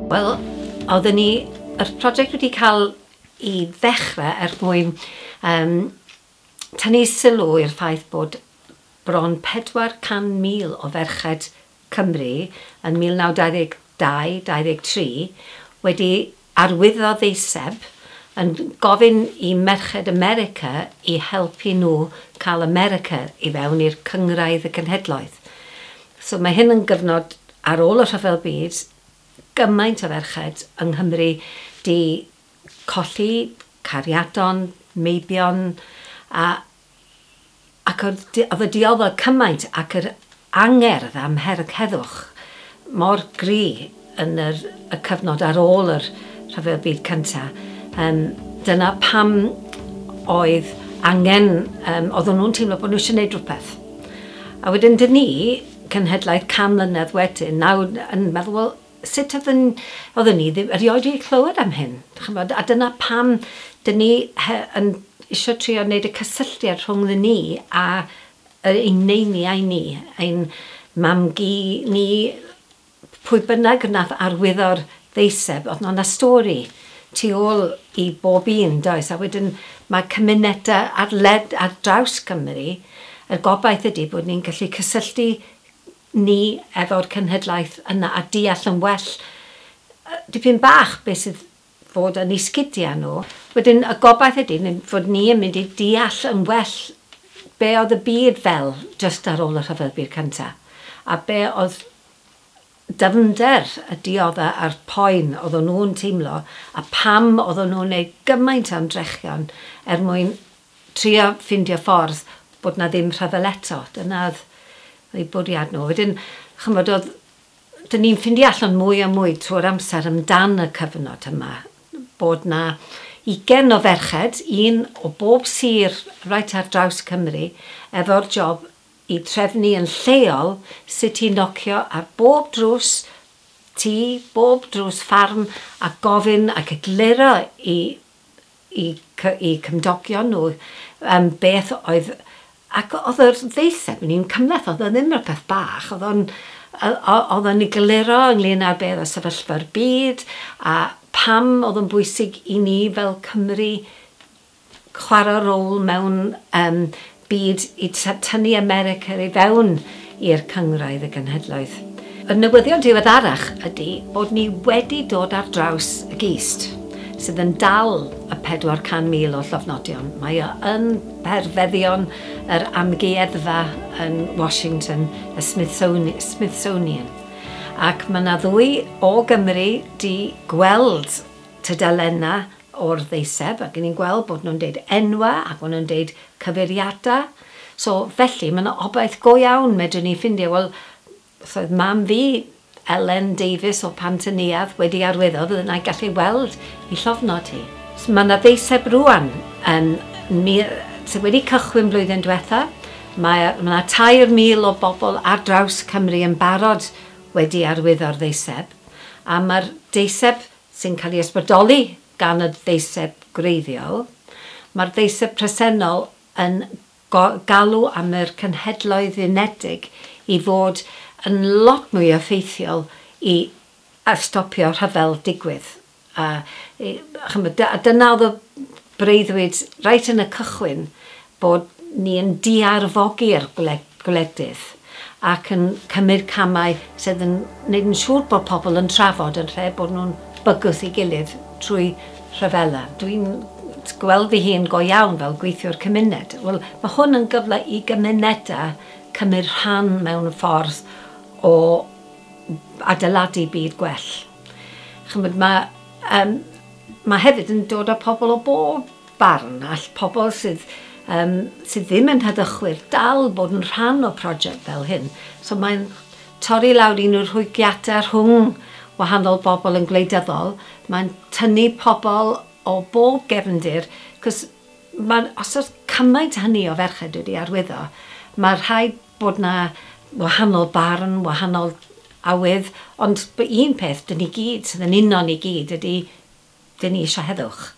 Wel, oedden ni, y prosiect wedi cael I ddechrau mwyn tynnu sylw i'r ffaith bod bron 400,000 o ferched Cymru yn 1922-23 wedi arwyddo ddeiseb yn gofyn I merched America I helpu nhw cael America I fewn i'r cyngraidd y cenhedloedd. So mae hyn yn gyfnod ar ôl y Rhyfel Byd, gymaint o ferched yng Nghymru di colli, cariadon, meibion, ac oedd y dioddol cymaint ac yr angerdd am Heddwch mor gri yn y cyfnod ar ôl yr Rhyfel Byd cyntaf. Dyna pam oedd angen, oedden nhw'n teimlo bod nhw eisiau gwneud rhywbeth. A wedyn dyn ni, cenhedlaeth 100 mlynedd wedyn, nawr yn meddwl, wel, sut oedden ni ddim erioed wedi clywed am hyn. A dyna pam dyn ni yn eisiau trio wneud y cysylltiad rhwng ni a ein neiniau ni, ein Mam-gu ni, pwy bynnag nath arwyddo'r ddeiseb, oedd yna stori tu ôl I bob un, does? A wedyn mae cymunedau ar draws Cymru, y gobaith ydy bod ni'n gallu cysylltu ni efo'r cenhedlaeth yna a deall yn well. Dipyn bach beth sydd fod yn isgidiau nhw. Wedyn y gobaith ydy fod ni yn mynd I deall yn well be oedd y byd fel just ar ôl y Rhyfel Byd cyntaf. A be oedd dyfnder y dioddau a'r poen oedden nhw'n teimlo a pam oedden nhw'n gwneud gymaint o ymdrechion mwyn trio ffindio ffordd bod na ddim rhyfel eto. Dyna oedd ei bwriad nhw. Wedyn, chymod, dyn ni'n ffindio allan mwy a mwy trwy'r amser amdan y cyfnod yma. Bod na 20 o ferched, un o bob sir right ar draws Cymru, efo'r job I trefnu yn lleol sut I nocio ar bob drws tŷ, bob drws ffarm a gofyn ac egluro I cymdogion nhw beth oedd. Ac oedd yr ddeiseb yn un cymleth, oedd ddim rhywbeth bach, oedd yn egluro ynglyn â'r beth o sefyllfa'r byd a pam oedd yn bwysig I ni fel Cymru chwarae rôl mewn byd I tynnu America I fewn i'r cyngraidd y genhedloedd. Y newyddion diweddarach ydy bod ni wedi dod ar draws y gist, sydd yn dal y 400,000 o llofnodion. Mae yn perfeddion yr amgueddfa yn Washington, y Smithsonian. Ac mae yna ddwy o Gymru di gweld tudalenna o'r ddeiseb ac ni'n gweld bod nhw'n deud enwa ac bod nhw'n deud cyfeiriadau. So felly mae yna obaith go iawn medrwn ni ffindio. Wel, oedd mam fi Ellen Davies o Pantaniaeth wedi arwyddo fydden ni'n gallu weld I llofnod hi. So, mae yna ddeiseb rwan sydd wedi cychwyn blwyddyn diwetha. Mae yna 3,000 o bobl ar draws Cymru yn barod wedi arwyddo'r ddeiseb. A mae'r deiseb sy'n cael ei ysbrydoli gan y ddeiseb gwreiddiol. Mae'r ddeiseb presennol yn galw am yr cenhedloedd unedig I fod yn lot mwy effeithiol I stopio rhyfel digwydd. Dyna oedd y breuddwyd reit yn y cychwyn bod ni yn diarfogi'r gwledydd ac yn cymryd camau sydd yn gwneud yn siŵr bod pobl yn trafod yn lle bod nhw'n bygwth I gilydd trwy rhyfela. Dwi'n gweld fi hun go iawn fel gweithiwr cymuned. Wel, mae hwn yn gyfle I gymunedau cymryd rhan mewn ffordd o adeiladu byd gwell. Chymryd, mae hefyd yn dod o pobl o bob barn, all pobl sydd ddim yn heddychwyr dal bod yn rhan o prosiect fel hyn. So mae'n torri lawr unrhyw rhwygiadau rhwng wahanol bobl yn gwleidyddol. Mae'n tynnu pobl o bob gefndir, cos os oes cymaint hynny o ferched wedi arwyddo, mae rhaid bod na wahanol barn, wahanol awydd, ond un peth dyn ni gyd, sydd yn uno ni gyd, ydy dyn ni eisiau heddwch.